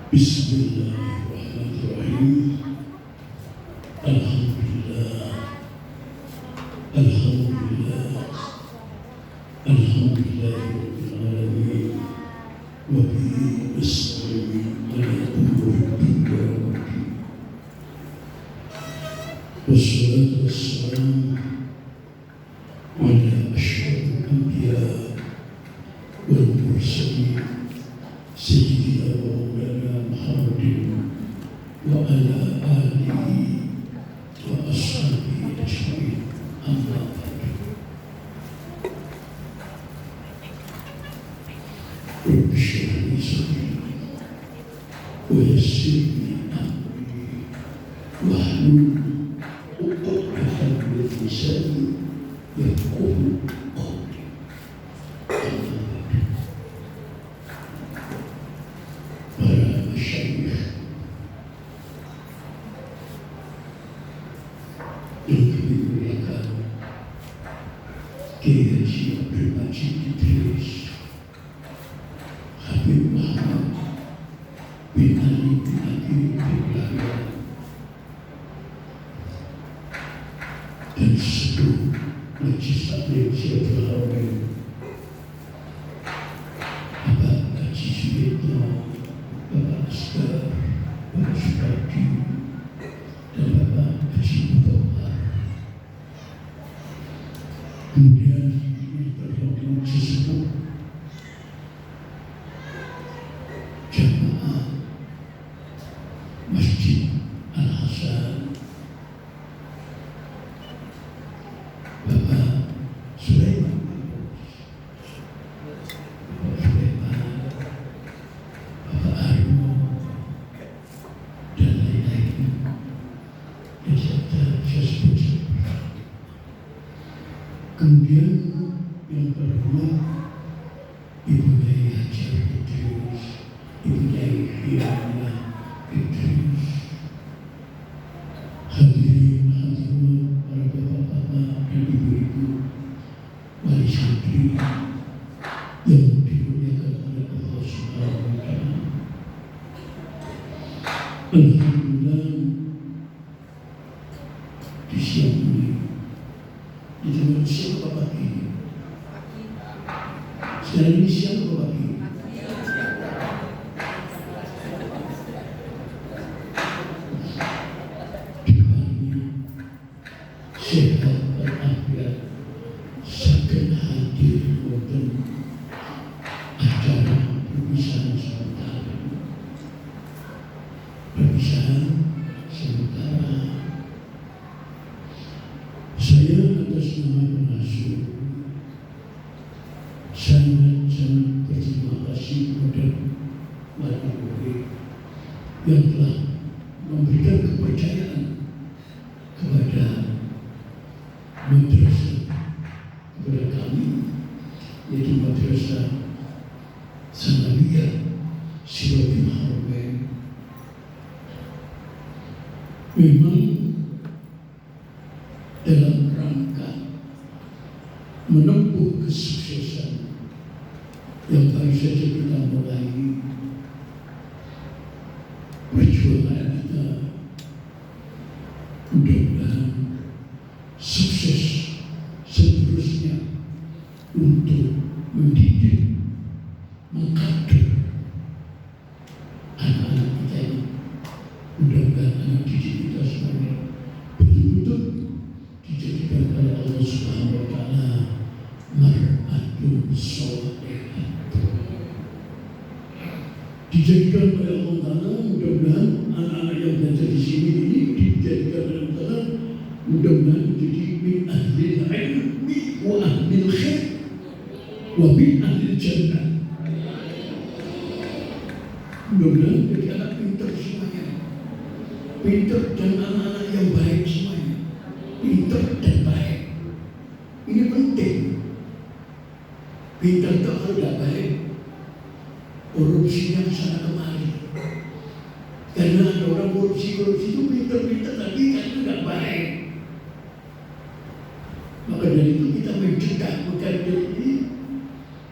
Bismillahirrahmanirrahim. Alhamdulillah. Alhamdulillah. Alhamdulillahirabbil alamin. Wa bihi nasta'in ala umuri dunya wad din. Wassalatu wassalamu ala asyrafil anbiya wal mursalin sayyidina wa maulana Muhammadin wa ala alihi wa ashabihi ajma'in. Amma ba'du. Rabbi shrah li sadri wa yassir li amri wahlul 'uqdatan min lisani yafqahu qawli. Amma ba'du. Para masyayikh yang kami muliakan, Kiai Haji Abdul Majid Idris, Habib Muhammad bin Ali bin Abi bin Lahir, dan seluruh Majlis Taklim Syiatul Haramain, Bapak Haji Suyitno, Bapak Askar, Bapak Supardi, dan Bapak Haji Mutawar. Kemudian terhormat sesepuh jamaah Masjid Al-Hasan, Bapak Sulaiman, Bapak Arno, dan lain-lain yang saya sebut. Kemudian yang terhormat Ibu Nyai Hajar Idris, Ibu Nyai Hirana Idris, hadirin hadirat para bapak-bapak dan ibu-ibu wali santri yang dimuliakan oleh Allah Subhanahu wa Ta'ala. Alhamdulillah, di siang ini itu siang apa pagi? Sekarang ini siang apa pagi? Dibagi sehat walafiat saged hadir wonten acara perpisahan sementara. Perpisahan sementara. Saya atas nama pengasuh sangat berterima kasih kepada wali murid yang telah memberikan kepercayaan kepada madrasah, kepada kami, yaitu Madrasah Sanawiyah Siratul Haramain. Memang dalam rangka menempuh kesuksesan yang baru saja kita mulai perjuangan kita, mudah-mudahan sukses seterusnya untuk mendidik, mengkader anak-anak kita ini. Mudah-mudahan anak didik kita semuanya betul-betul dijadikan oleh Allah Subhanahu wa Ta'ala mar'atun sholihat, dijadikan oleh Allah Ta'ala. Mudah-mudahan anak-anak yang belajar di sini ini dijadikan oleh Allah Ta'ala, mudah-mudahan menjadi min ahlil ilmi wa ahlil khair wa min ahlil jannah. Mudah-mudahan menjadi anak pintar semuanya, pintar dan anak-anak yang baik semuanya, pintar dan baik. Ini penting. Pintar itu kalau tidak baik, korupsinya kesana kemari. Karena ada orang korupsi itu pintar-pintar tapi kan itu tidak baik. Maka dari itu kita mencegah perkara ini,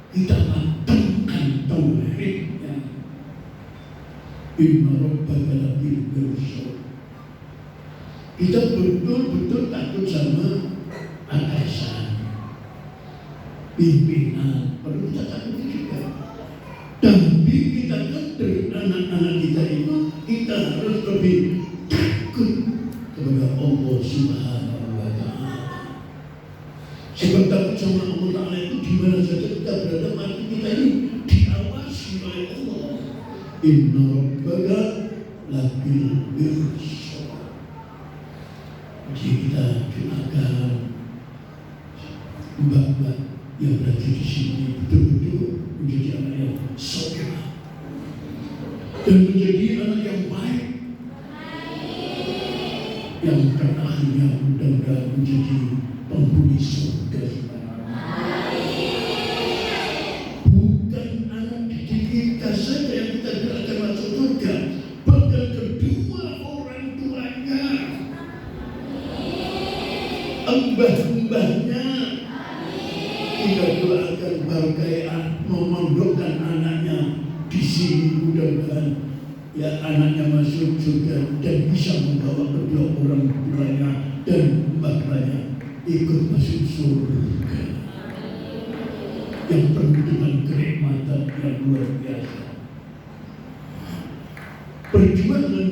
kita matangkan tauhidnya. Inna rabbaka labil mirsad. Kita betul-betul takut sama atasan, pimpinan, perlu kita takut juga. Tapi kita kader anak-anak kita itu, kita harus lebih takut kepada Allah Subhanahu wa Ta'ala. Sebab takut sama Allah Ta'ala itu di mana saja kita berada, mati kita ini diawasi oleh Allah. Inna rabbaka labil mirsad. Jadi kita doakan mbak-mbak yang berada di sini betul-betul menjadi anak yang soleh dan menjadi anak yang baik, yang terakhirnya mudah-mudahan menjadi penghuni surga. Bukan anak didik kita saja yang kita doakan masuk surga, bahkan kedua orang tuanya, mbah-mbahnya. Kita doakan barokah memondokkan anaknya di sini, mudah-mudahan ya anaknya masuk surga dan bisa membawa kedua orang tuanya dan mbah-mbahnya ikut masuk surga yang penuh dengan kenikmatan yang luar biasa. Perjuangan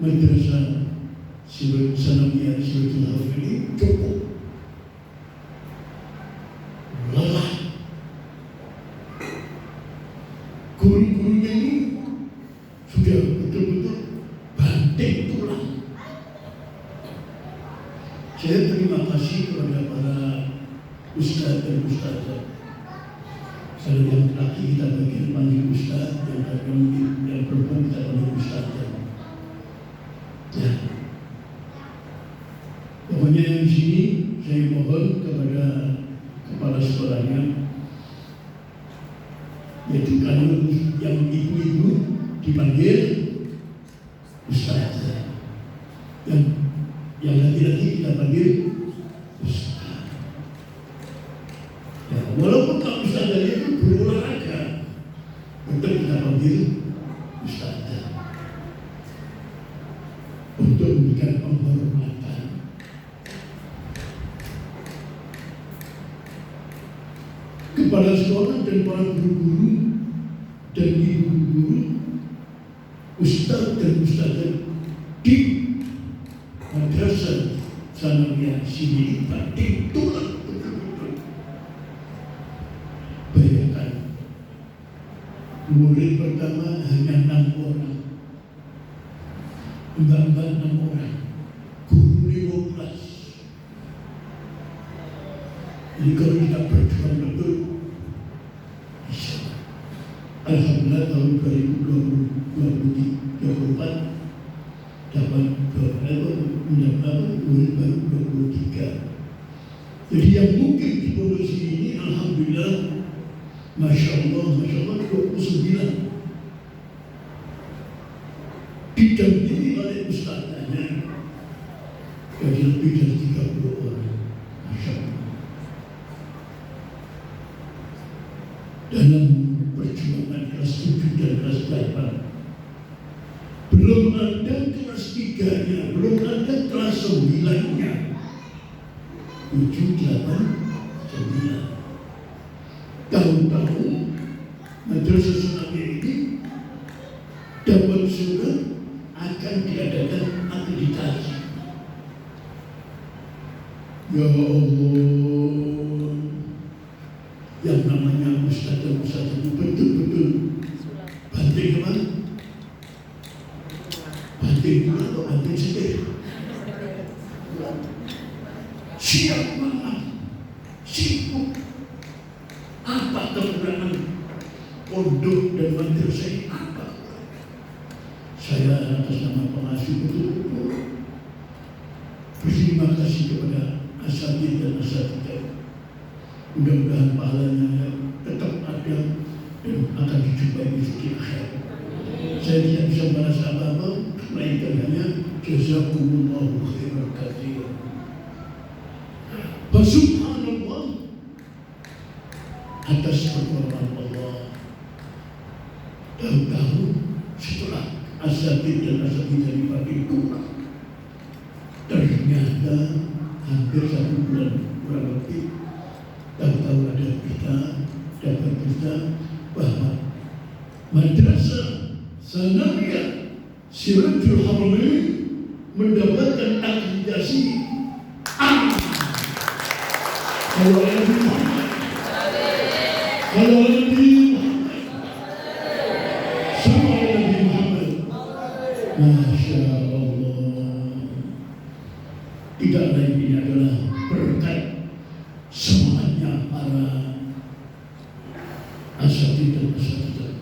madrasah Sanawiyah Siratul Hafiz ini cukup lelah. Guru-gurunya ini sudah betul-betul banting tulang. Saya terima kasih kepada para ustaz dan ustazah. Kalau yang laki kita bagian panggil ustaz, yang perempuan kita panggil ustazah. Ya. Pokoknya yang di sini saya mohon kepada kepala sekolahnya, yaitu kalau yang ibu-ibu dipanggil ustazah, yang laki-laki kita panggil ustaz. Ya, walaupun kalau ustazah itu guru olahraga, tetap kita panggil ustazah untuk memberikan penghormatan. Kepala sekolah dan para guru-guru dan ibu guru, ustaz dan ustazah di madrasah Sanawiyah sini banting tulang betul-betul. Bayangkan, murid pertama hanya 6 orang, mbak-mbak 6 orang, guru 15. Jadi kalau kita berjuang betul, bisa. Alhamdulillah tahun 2024 dapat mendapat murid baru 23. Jadi yang mungkin di pondok ini, alhamdulillah, masya Allah 29. Didampingi oleh ustazahnya, jadi lebih dari 30 orang, masya Allah. Dalam perjuangan kelas 7 dan kelas 8, belum ada kelas 3-nya, belum ada kelas 9-nya. 7, 8, 9. Tahun-tahun madrasah Sanawiyah ini dapat surat akan diadakan akreditasi. Ya Allah, yang namanya ustaz dan ustaz itu betul-betul banting kemana? Banting pula atau banting setir? Siap banget, sibuk. Apa kekurangan pondok dan madrasah ini? Apa? Saya atas nama pengasuh betul-betul berterima kasih kepada asatidz dan asatidzah. Mudah-mudahan pahalanya Saya tidak bisa balas apa-apa, melainkan hanya jazakumullahu khairan katsiran. Subhanallah, atas pertolongan Allah. Tahu-tahu setelah asatid dan asatid dari itu, ternyata hampir 1 bulan kurang lebih, tahu-tahu ada dapat berita bahwa Madrasah Sanawiyah Sirajul Haramain mendapatkan akreditasi A. Kalau Nabi Muhammad, kalau Nabi Muhammad, sama Nabi Muhammad, Masya Allah. Tidak lain ini adalah berkat semangatnya para asatid dan asatidah,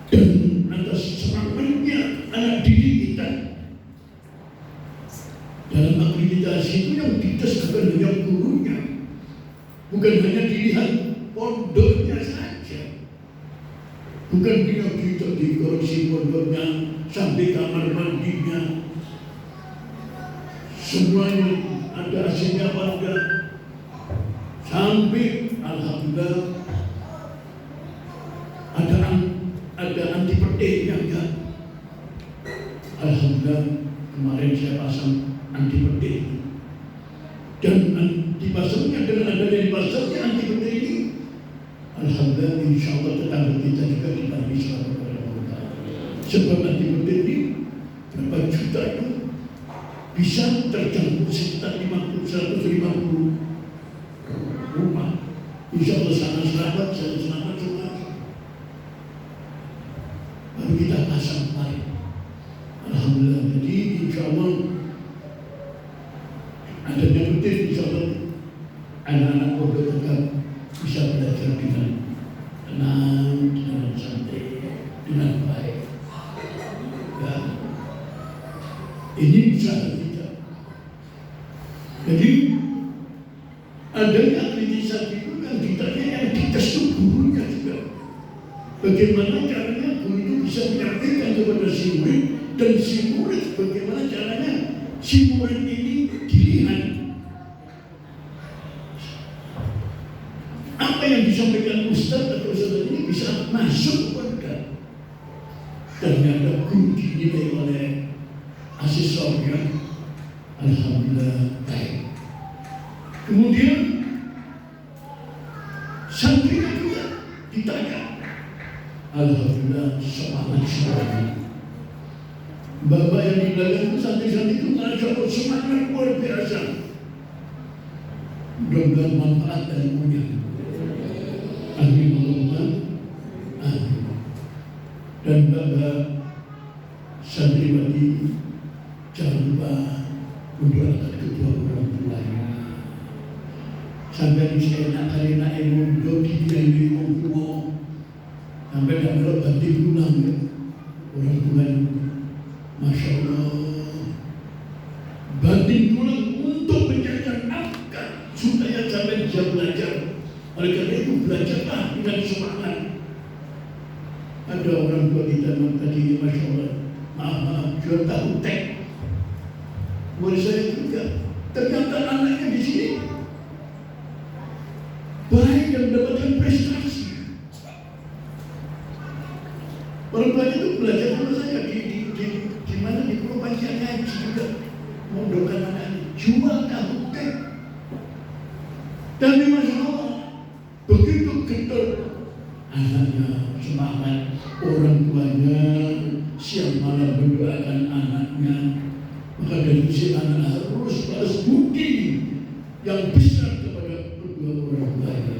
dan atas semangatnya anak didik kita. Dalam akreditasi itu yang dites bukan hanya gurunya, bukan hanya dilihat pondoknya saja, bukan dilihat di kursi pondoknya sampai kamar mandinya, semuanya ada hasilnya pada sampai alhamdulillah ada anti pedihnya enggak. Alhamdulillah kemarin saya pasang anti pedih, dan dipasangnya dengan adanya dipasangnya anti pedih ini, alhamdulillah insya Allah tetangga kita juga dibantu selamat kepada Allah. Sebab anti pedih ini berapa juta itu bisa terjangkau sekitar 150 rumah. Insya Allah sana selamat, sana selamat semua. Baru kita pasang kemarin. Alhamdulillah. Jadi insya Allah adanya betul, insya Allah anak-anak pondok tetap bisa belajar dengan tenang, dengan santai, dengan baik. Ya. Ini usaha kita. Jadi adanya akreditasi itu yang ditanya, yang dites itu gurunya juga. Bagaimana caranya guru itu bisa menyampaikan kepada si murid, dan si murid bagaimana caranya si murid ini dilihat apa yang disampaikan Ustaz atau Ustaz ini bisa masuk kepada. Ternyata guru dinilai oleh asisornya, alhamdulillah baik. Kemudian santrinya juga ditanya, alhamdulillah semangat sekali. Bapak yang di belakang itu santri-santri itu Masya Allah semangat luar biasa. Mudah-mudahan manfaat dari ilmunya. Amin Allahumma amin. Dan Bapak santriwati jangan lupa mendoakan kedua orang tuanya. Sampai saya kali naik mundur di bidang ilmu, sampai tak melok banting tulang ya. Orang tua itu Masya Allah banting tulang untuk menjadikan akad supaya sampai bisa belajar. Oleh karena itu belajarlah dengan semangat. Ada orang tua kita tadi Masya Allah, maaf jual tahu tek. Murid saya juga ternyata anaknya di sini baik yang mendapatkan prestasi. Orang tua itu belajar sama saya di mana di Pulau Panjang Haji juga mondokan anaknya jual tahu tek. Tapi Masya Allah begitu kental anaknya semangat, orang tuanya siang malam mendoakan anaknya. Maka dari si anak harus balas budi yang besar kepada kedua orang tuanya.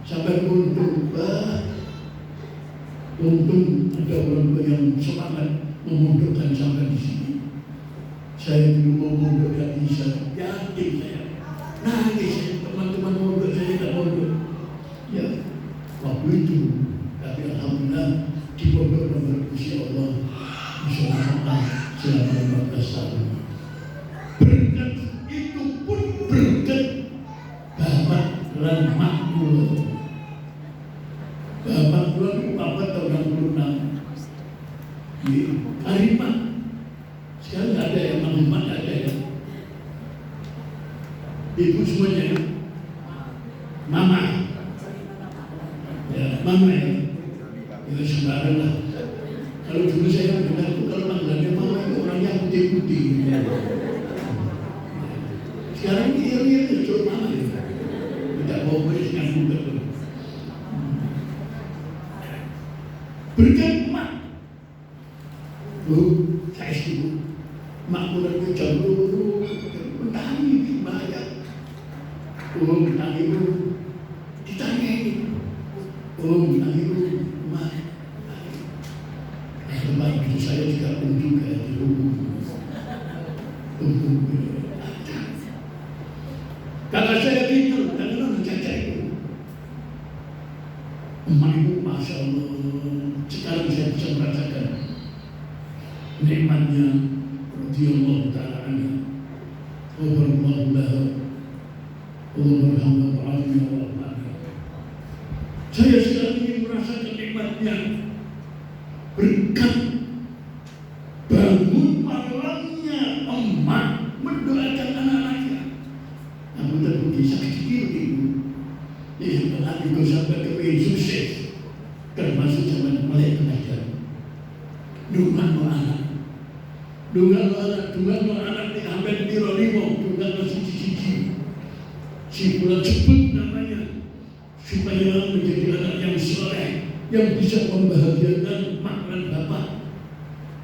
Sampai untung ada orang tua yang semangat memondokkan sampai di sini. Saya dulu mau mondok gak bisa, yakin saya. Nangis saya, teman-teman mondok saya tidak mondok. Ya, waktu itu. Tapi alhamdulillah di pondok nomor Insya Allah selama 14 tahun. Berkat itu pun berkat Bapak dan Makmul. Bapak Makmul itu 4 tahun 66. Arima. Sekarang nggak ada yang Arima, nggak ada ya. Ibu semuanya, mama, ya mama ya, ya sembarang lah. Kalau dulu saya dengar itu kalau panggilannya mama itu orangnya putih-putih. Sekarang ini cuma mama ya, tidak mau beriskan juga. Berkat mak, bu, saya istimewa. Mak mulai jauh, mentani banyak. Mentani bu, ditanya ini. Mentani bu, mak. Teman itu saya juga pun juga di rumah. Kakak saya gitu, kadang-kadang mencaca itu. Emak ibu, Masya Allah, sekarang saya bisa merasakan nikmatnya radhiyallahu ta'ala anha wa barakallahu laha wa barhamna wa'afna wa'afna. Saya sekarang ingin merasakan nikmatnya berkat bangun malamnya emak mendoakan anak-anaknya. Namun terbukti sakit ibu. Ini anak itu sampai kepingin sukses, termasuk zaman mulai belajar. Dungan anak di hampir biro limo, dungan siji-siji. Si bulan sebut namanya, supaya menjadi anak yang soleh, yang bisa membahagiakan mak dan bapak.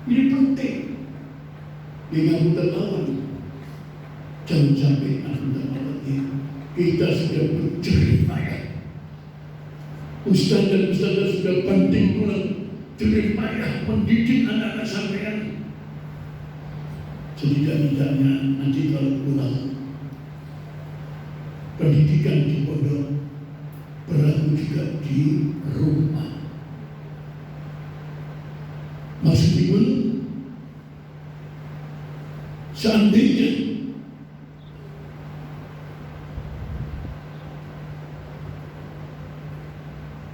Ini penting. Dengan terlawan, jangan sampai anak terlawan ini kita sudah berjerih payah. Ustaz dan ustazah sudah banting tulang jerih payah mendidik anak-anak sampean. Setidak-tidaknya nanti kalau pulang pendidikan di pondok berlaku juga di rumah. Meskipun seandainya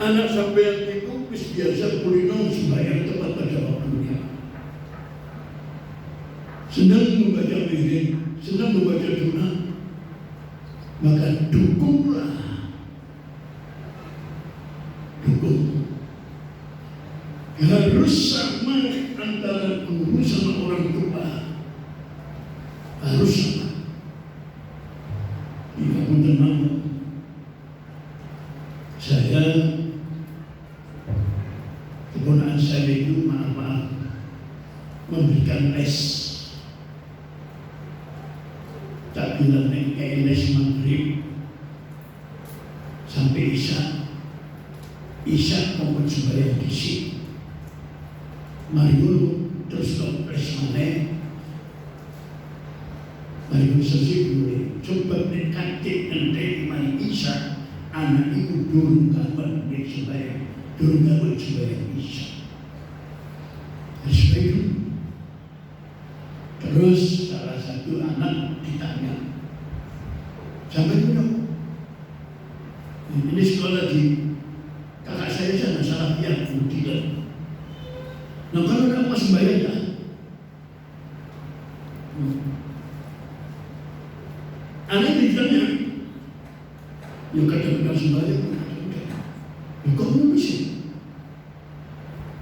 anak sampean itu biasa kulino sembahyang tepat pada waktunya, senang membaca wirid, senang membaca doa, maka dukung. Harus sama antara guru sama orang tua, harus sama. Jika pun tenang, saya keponakan saya itu maaf memberikan les. Tak bilang les maghrib sampai Isya maupun sembahyang di sini. Mari dulu terus les mana? Mari dulu selesai dulu. Coba mendekati nanti mari Isya. Anak itu durung kapan dia sembahyang, durung kapan sembahyang Isya. Respect dulu. Terus salah satu anak ditanya, sampai dulu ini sekolah di kakak saya sana salah yang tidak. Nah kalau nak pas sembahyang tak? Anak ditanya, yang kadang-kadang sembahyang, kok belum sih?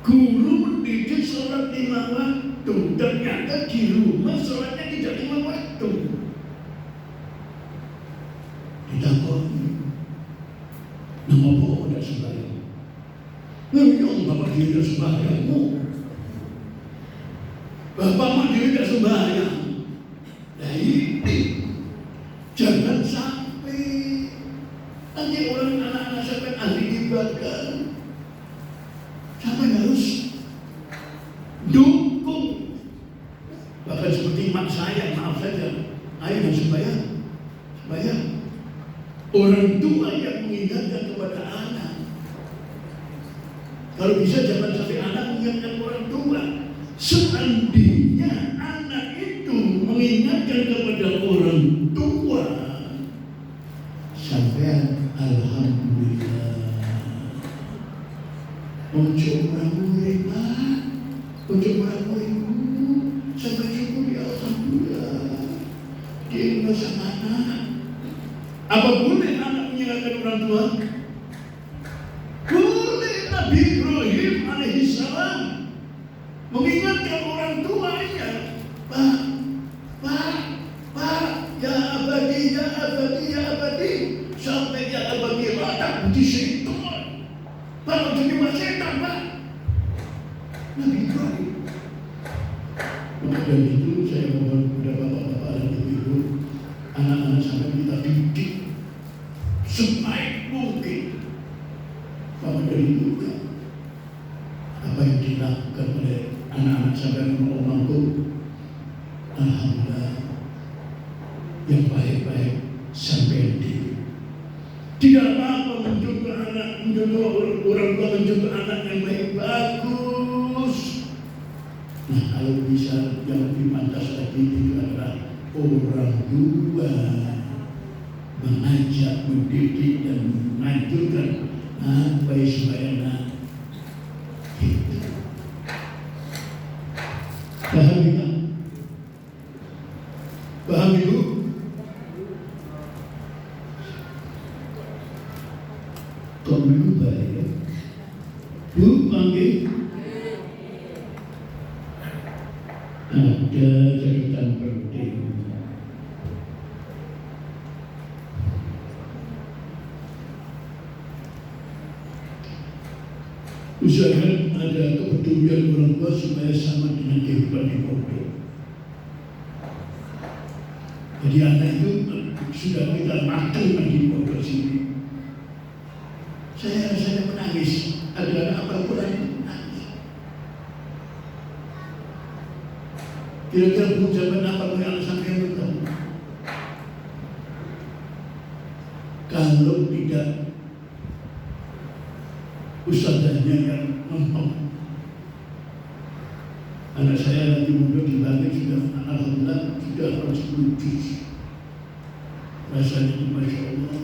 Guru mendidik sholat 5 waktu, ternyata di rumah sholatnya tidak 5 waktu. Ditakoni, nama apa tidak sembahyang? Yang bapak dia tidak sembahyang, bapak mak dia tidak sembahyang. Nah ini jangan sampai nanti orang anak-anak sampai ahli ibadah, sampai harus dukung. Bahkan seperti mak saya, maaf saja, ayah dan sembahyang. Orang tua yang mengingatkan kepada anak. Kalau bisa jangan sampai anak mengingatkan orang tua. Seandainya anak itu mengingatkan kepada orang tua, sampai alhamdulillah. Ojo orang murid, ojo orang murid. Apa boleh anak menyerahkan orang tua? Boleh. Nabi Ibrahim alaihissalam mengingatkan orang tuanya, Pak, ya abadi, sampai ya abadi tak di syaitan. Pak, jadi setan, Pak. Nabi Ibrahim. Maka dari itu saya mohon kepada bapak-bapak dan ibu-ibu, anak-anak sampai kita didik sebaik mungkin. Maka dari itu apa yang dilakukan oleh anak-anak sampai mampu, alhamdulillah, yang baik-baik sampai di. Tidak apa-apa mencontoh anak, mencontoh orang tua, mencontoh anak yang baik, bagus. Nah, kalau bisa yang lebih pantas lagi itu adalah orang tua mengajak, mendidik dan menganjurkan apa supaya itu. Paham tidak? Paham itu? Kok berubah ya? Bu, panggil. Ada catatan penting. Usahakan ada kepedulian orang tua supaya sama dengan kehidupan di pondok. Jadi anak itu sudah kita makan di pondok sini. Saya rasanya menangis. Ada anak Al-Quran menangis. Kira-kira pengucapan apa yang sampai tahu? Kalau tidak ustazahnya yang ngomong, anak saya nanti muda di langit sudah alhamdulillah sudah 10 juz. Rasanya itu masya Allah.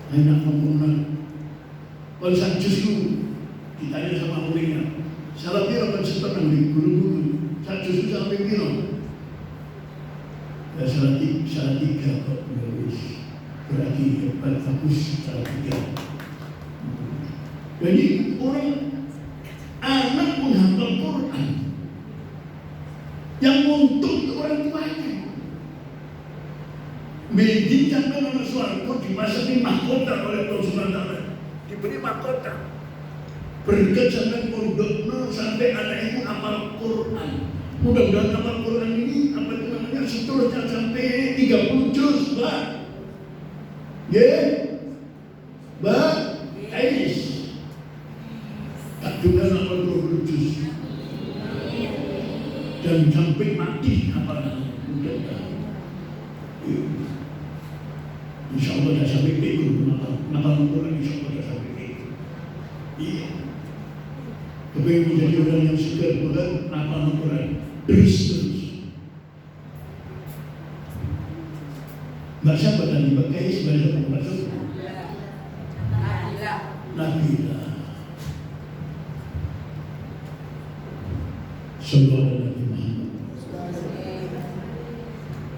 Enak ngomong. Kalau sak juz itu ditanya sama muridnya, salah piro kan setengah di guru-guru. Sak juz itu sampai piro? Ya salah tiga kok. Berarti bagus salah tiga. Jadi orang anak menghafal Quran yang untung ke orang tuanya. Menjinjak nama suaraku dimasukkan mahkota oleh Allah Subhanahu wa Ta'ala. Diberi mahkota. Berkat sampai pondok sampai anak itu hafal Quran. Mudah-mudahan hafal Quran ini apa itu namanya seterusnya sampai 30 juz, Pak. Ya, Pak. Ais. Tak juga hafal 20 juz. Dan sampai mati hafal mudah-mudahan. Insya Allah dah sampai itu, nakal Quran insya Allah dah sampai itu. Iya. Kepengen menjadi orang yang segar bukan nakal Quran terus. Mbak siapa tadi? Mbak Kais, Mbak siapa? Mbak siapa? Nabila. Sallallahu alaihi wasallam.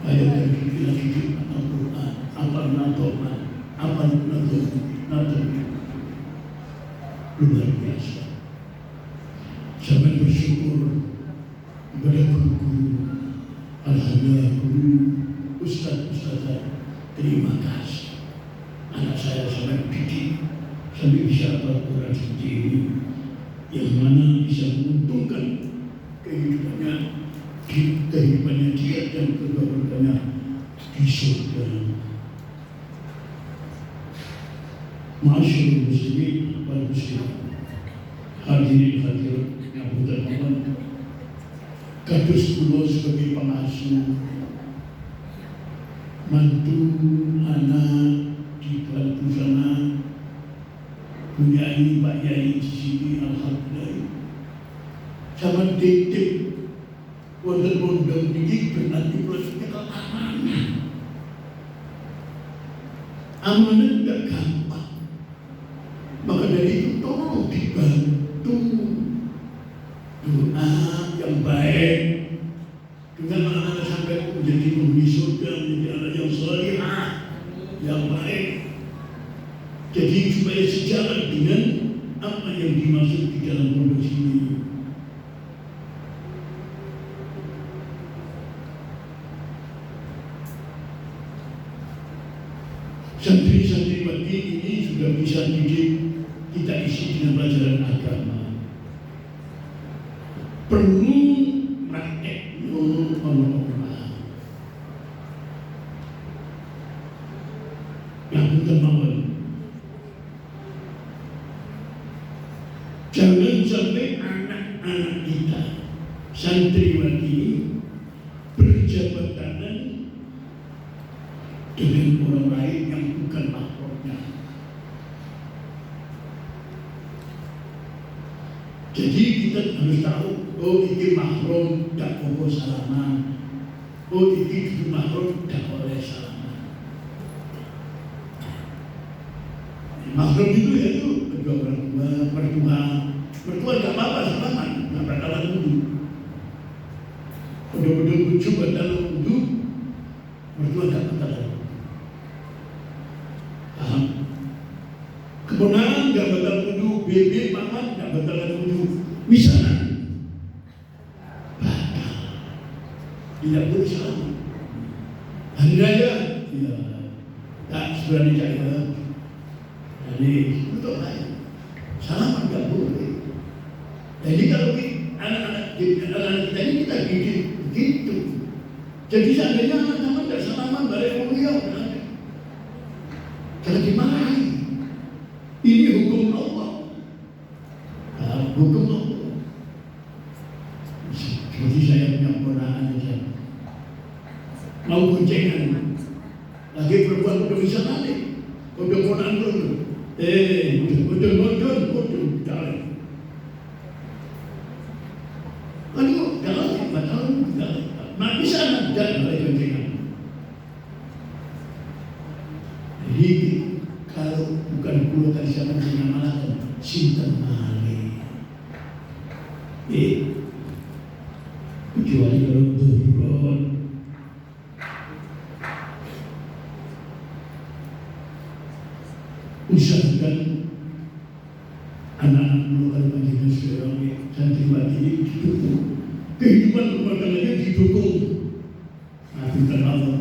Ayat yang kita Al-Quran, apa natoman, apa natoman, luar biasa. Saya bersyukur kepada guru-guru, alhamdulillah guru, ustaz-ustazah, terima kasih. Anak saya sampai didik, sampai bisa Al-Quran seperti ini, yang mana bisa menguntungkan kehidupannya dia dan keluarganya di surga. Masyaallah muslimin wal muslimat, hadirin hadirat yang berbahagia, kados kula sebagai pengasuh mantu anak di Batu sana, punya Pak Yai di sini, alhamdulillah. Sama titik pondok ini berarti prosesnya amanah. Amanah tidak gampang. Maka dari itu tolong dibantu doa yang baik dengan anak-anak sampai menjadi penghuni surga, menjadi Jadi supaya sejalan dengan apa yang dimaksud di dalam pondok ini. Santri-santriwati ini sudah bisa didik, kita isi dengan pelajaran agama. Perlu praktek Allah. Yang kemauan. Jangan sampai anak-anak kita santriwati ini berjabat tangan dengan orang lain yang bukan mahramnya. Jadi kita harus tahu, oh ini mahram tak boleh salaman, oh ini mahram tak boleh salaman. Mahram itu ya itu kedua orang tua, mertua tak apa-apa salaman, nggak bakalan wudhu. Betul-betul wujud dalam wudhu, mertua tak bakalan. Paham? Kebenaran nggak bakal wudhu, bebek paman nggak bakalan wudhu. Misalnya, batal, tidak boleh salaman. Hari raya, ya, tak sebenarnya saya. Jadi betul lain, salaman nggak boleh. Jadi kalau anak-anak kita ini kita didik begitu. Jadi seandainya anak-anak tidak salaman balik mulia, jangan dimarahi. Ini hukum Allah. Hukum Allah. Seperti saya punya keponakan aja, mau goncengan, lagi perempuan udah bisa balik, udah keponakan dulu. Udah jalan. Aduh, jalan, batal, jalan. Nah, bisa jalan oleh goncengan. Jadi kalau bukan pulau tadi siapa yang malah Sinten malih. Kecuali kalau turun. Usahakan anak-anak melakukan majelis seorang santriwati ini didukung. Kehidupan rumah tangganya didukung. Nah, bukan Allah.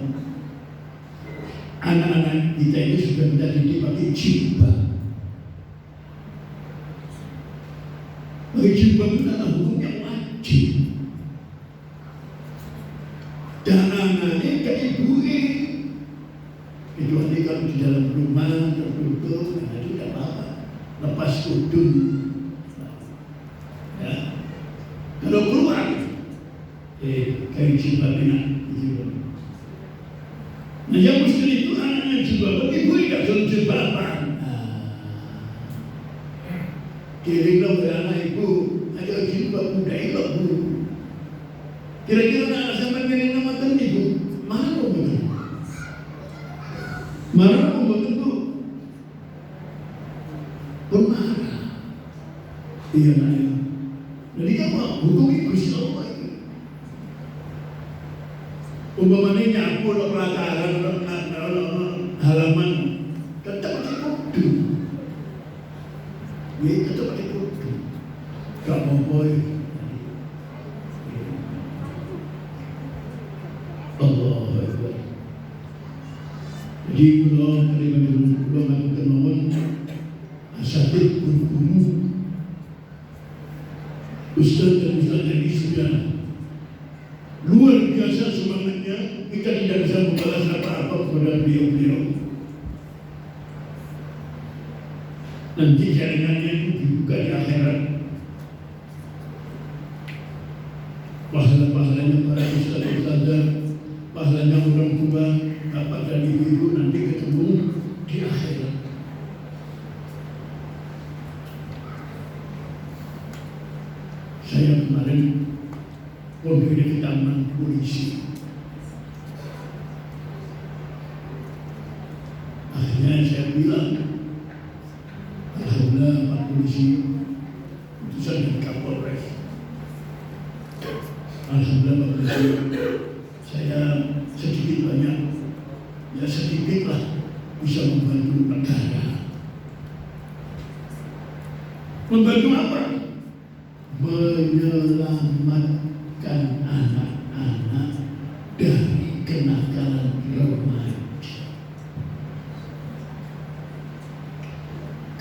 Anak-anak kita ini sudah kita didik pakai jilbab. Pakai jilbab itu adalah hukum yang wajib. Dan anaknya ke ibu ini. Kecuali kalau di dalam rumah tertutup, nah itu tidak apa-apa. Lepas udun. Ya. Kalau keluar, kayak jilbab ini. Nah yang mesti itu anaknya jilbab, ibu tidak dalam jilbaban. Kirimlah ke anak ibu, ada jilbab muda itu bu. Kira-kira anak sampai kirim nama kan ibu, mana mau betul? Mana mau betul tu? Bermarah. Iya naya. Jadi apa? Hukum itu siapa itu? Umpamanya nyapu lo pelataran halaman tetap pakai kudu. Ya tetap pakai kudu. Gak mau boy. Allah Akbar. Jadi kalau melakukan mohon asatid guru ustaz dan ustaz ini sudah luar biasa semangatnya. Kita tidak bisa membalas apa-apa kepada beliau-beliau. Nanti jaringannya itu dibuka di akhirat. Pahala-pahalanya para ustaz-ustazah, pahalanya orang tua, bapak dan ibu nanti ketemu di akhirat. Saya kemarin pondok di taman polisi. Akhirnya saya bilang, alhamdulillah Pak Polisi utusan dari Kapolres. Alhamdulillah Pak Polisi, saya sedikit banyak, ya sedikitlah bisa membantu negara. Membantu apa? Menyelamatkan anak-anak dari kenakalan remaja.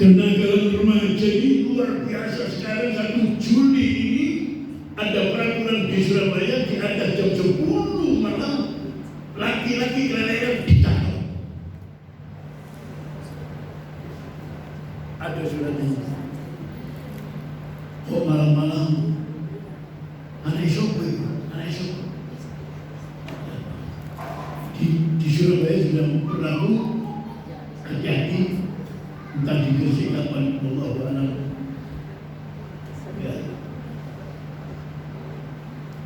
Kenakalan remaja ini luar biasa. Sekarang 1 Juli ini ada peraturan di Surabaya di atas jam 10 malam laki-laki kelelayan ditangkap. Ada suratnya. Kok malam-malam anak sopir di Surabaya sudah berlaku. Hati-hati, entah di Gresik kapan, wallahu a'lam. Ya.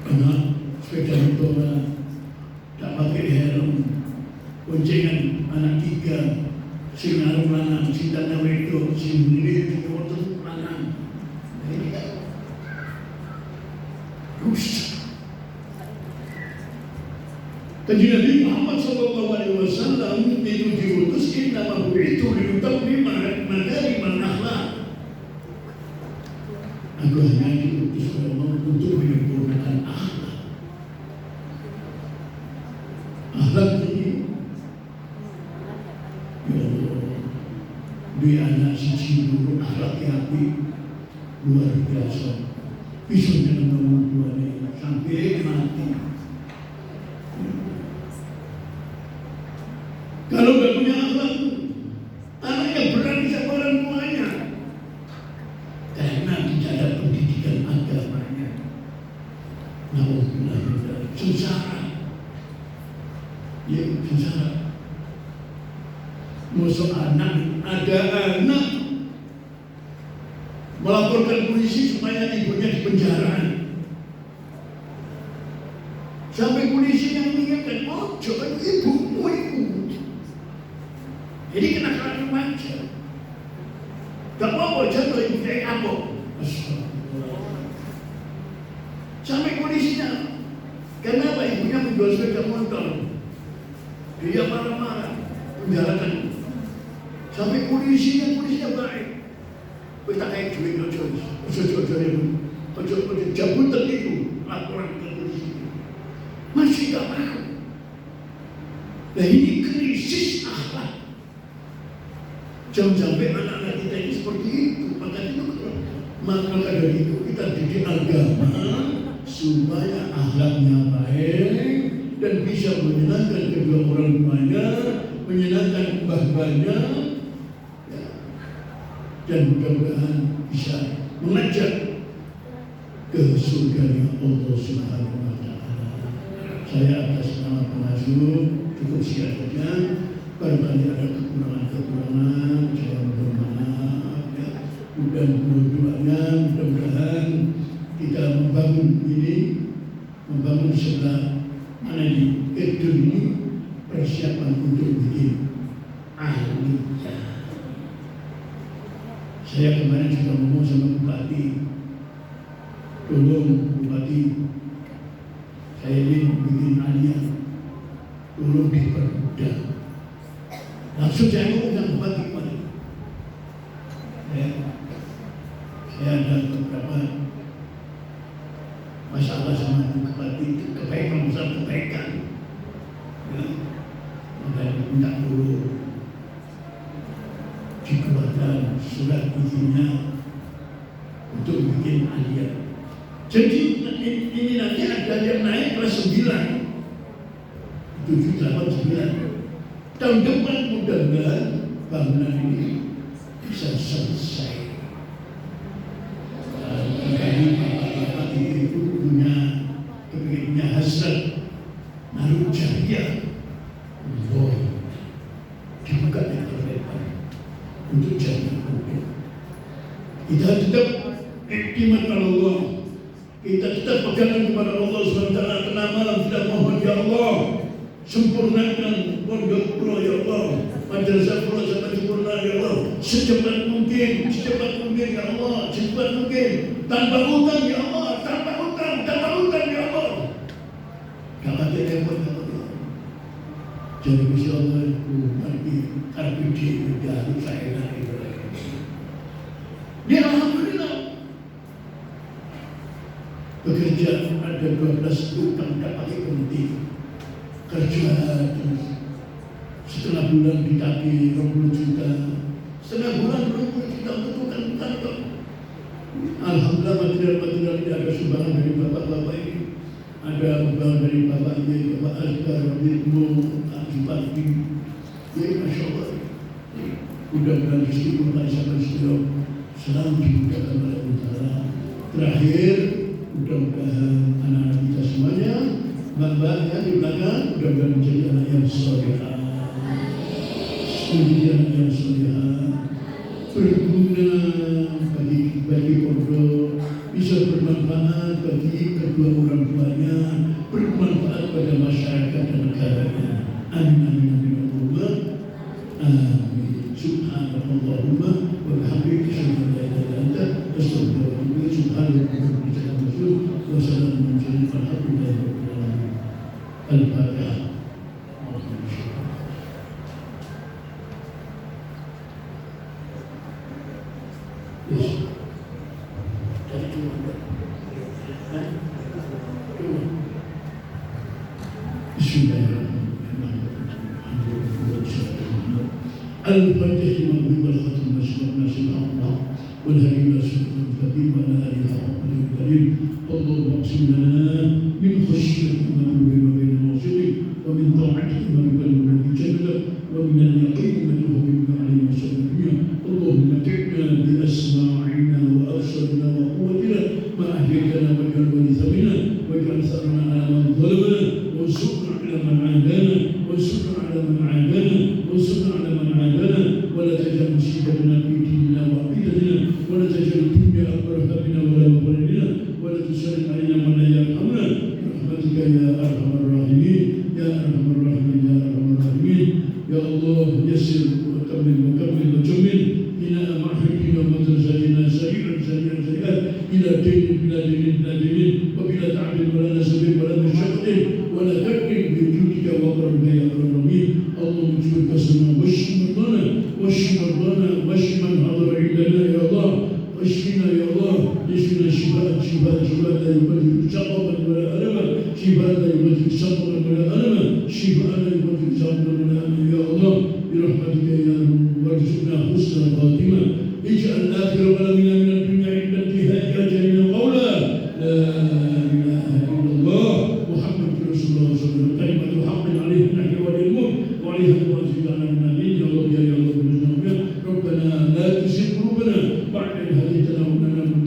Karena sepeda motor tak pakai helm, boncengan anak 3, sing arum lanang, sing tanda wedok, sing menir di motor lanang. Rusak. Kanjeng Nabi Muhammad SAW itu diutus innama bu'ithu liyutammima makarimal akhlaq. Aku hanya diutus oleh Allah untuk menyempurnakan akhlak. Akhlak ini, ya Allah, dua anak siji loro akhlak yang luar biasa. Bisa dengan dua sampai mati. Kalau nggak punya akhlak, anaknya berani sama orang tuanya karena tidak ada pendidikan agamanya. Alhamdulillah, sengsara. Ya, sengsara. Musuh anak, ada anak melaporkan polisi supaya ibunya dipenjara. Sampai polisi yang mengingatkan, oh jangan ibumu ibu. Jadi kenakalan remaja. Gak apa-apa jatuh ibu kayak apa. Sampai polisinya, kenapa ibunya menjual sepeda motor? Dia marah-marah, penjarakan. Sampai polisinya baik. Kita kayak duit ojo jabutan itu laporan ke polisi. Masih gak mau. Nah ini krisis akhlak. Jangan sampai anak-anak kita ini seperti itu. Maka dari itu kita didik agama supaya akhlaknya baik dan bisa menyenangkan kedua orang tuanya, menyenangkan mbah-mbahnya, ya. Dan mudah-mudahan bisa mengajak ke surga Allah Subhanahu wa Ta'ala. Saya atas nama pengasuh cukup sekian saja. Barangkali ada kekurangan-kekurangan, saya mohon maaf ya. Mudah-mudahan kita membangun sebelah mana di gedung ini persiapan untuk bikin aliyah. Saya kemarin sudah ngomong sama Bupati, tolong Bupati, saya ingin bikin aliyah, tolong dipermudah. Langsung saya ngomong sama Bupati kemarin. Saya ada beberapa masalah sama Bupati itu, kebaikan. Ya, makanya minta dulu dikeluarkan surat izinnya untuk bikin aliyah. Jadi ini nanti ada yang naik kelas 9, 7, 8, 9. Tahun depan mudah-mudahan bangunan ini bisa selesai. Kami bapak-bapak itu punya hasrat naruh jariah, dibuka yang terlebar untuk jariah publik. Kita tetap iktimat Allah, kita tetap pegangan kepada Allah SWT. Kena malam kita mohon ya Allah, sempurnakan pondok Pro ya Allah, madrasah Pro sampai sempurna ya Allah, secepat mungkin ya Allah, secepat mungkin, tanpa utang ya Allah, tanpa utang ya Allah. Kakak telepon ya Allah. Jadi insyaallah nanti RPD harus saya naik. Dia alhamdulillah kerja ada 12 utang tak pakai penting, kerja terus setengah bulan ditagih 20 juta, setengah bulan 20 juta untuk utang kok. Alhamdulillah material ini ada sumbangan dari bapak-bapak ini, ada sumbangan dari bapak ini, bapak Azhar, Ridmo, Pagi, ya masya Allah. Mudah-mudahan istiqomah sampai setiap selalu dimudahkan oleh Allah. Terakhir, mudah-mudahan anak-anak kita semuanya, mbak-mbaknya di belakang, mudah-mudahan menjadi anak yang salehah, menjadi anak yang salehah, berguna bagi pondok, bisa bermanfaat bagi kedua orang tuanya, bermanfaat pada masyarakat dan negaranya. Amin amin amin Allahumma amin. Subhanallahumma wa bihamdika asyhadu an la ilaha illa anta astaghfiruka wa atubu ilaik. Subhanallah wa salamun alhamdulillahi rabbil alamin. Al-Fatihah. الفاتح لمن والختم نشر الناس الله والهدي الى صراط المستقيم وعلى اله وصحبه الكريم. اللهم اقسم لنا من خشيتك ما تحول بين المعصية ومن طاعتك ما تبلغنا به جنتك ومن اليقين ما تهون به علينا مصائب الدنيا. اللهم متعنا باسماعنا وابصارنا وقوتنا ما احييتنا واجعل الوارث منا واجعل ثارنا على من ظلمنا وانصرنا على من عادانا وانصرنا على من عادانا وانصرنا على من عادانا ولا تجعل مصيبتنا في ديننا وعقيدتنا ولا تجعل الدنيا اكبر همنا ولا مبلغ علمنا ولا تسلط علينا من لا يرحمنا برحمتك يا ارحم الراحمين يا ارحم الراحمين يا ارحم الراحمين. يا الله يسر وكمل وجمل بناء معهدنا ومدرستنا سريعا الى دين بلا دين وبلا تعب ولا نسب ولا مشقه ولا ذنب بوجودك وقربك يا الراحمين. اللهم اجبر كسرنا واشف مرضانا واشف من حضر عندنا يا الله واشفنا يا الله اشفنا شفاء لا يبدل سقما ولا الما شفاء لا يبدل سقما ولا الما شفاء لا يبدل سقما ولا الما يا الله برحمتك يا رب وارزقنا حسن الخاتمه. اجعل اخر كلامنا من الدنيا عند انتهاء اجلنا قولا لا اله الا الله محمد رسول الله صلى الله عليه وسلم كلمه حق عليه النحو والموت وعليها الواجب على النبي. يا الله يا الله ربنا لا تزغ قلوبنا بعد إذ هديتنا وهب لنا من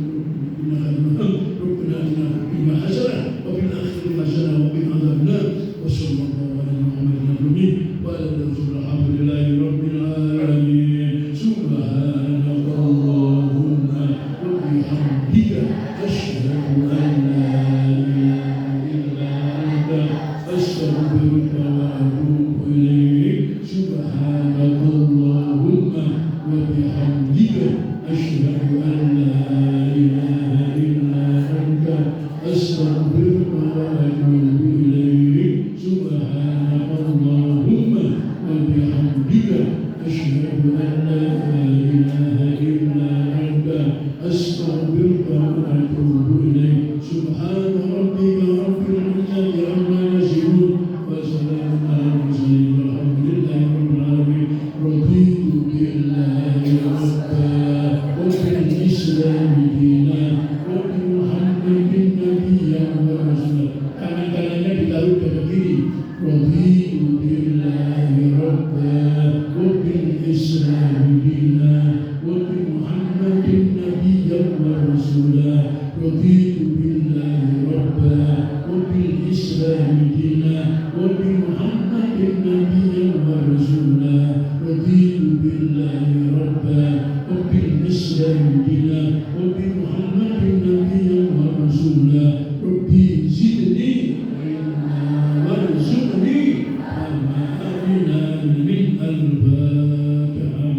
لدنك رحمة. ربنا آتنا في الدنيا حسنة وفي الآخرة حسنة وقنا عذاب النار. وصلى الله على محمد النبي وعلى آله وصحبه. الحمد لله رب العالمين. سبحانك اللهم وبحمدك أشهد أن لا إله إلا أنت أستغفرك وأتوب إليك. سبحانك اللهم وبحمدك أشهد أن لا إله إلا أنت أستغفرك وأتوب إليك. سبحانك اللهم وبحمدك أشهد أن لا إله إلا أنت أستغفرك وأتوب إليك. سبحان ربك رب العزة عما يصفون وسلام على المرسلين والحمد لله رب العالمين. رضيت بالله ربا وبالإسلام دينا وبمحمد نبيا ورسولا. Tangan-tangannya ditaruh ke kiri. Raditu billahi rabba wa bil islam dina wa bi Muhammadin nabiyyan wa rasula. Raditu billahi rabba wa bil islam dina wa bi Muhammadin nabiyyan wa rasula. Raditu billahi rabba wa bil islam dina wa bi Muhammadin nabiyyan wa rasula. Rabbi zidni warzuqni kama amina min al-Fatihah.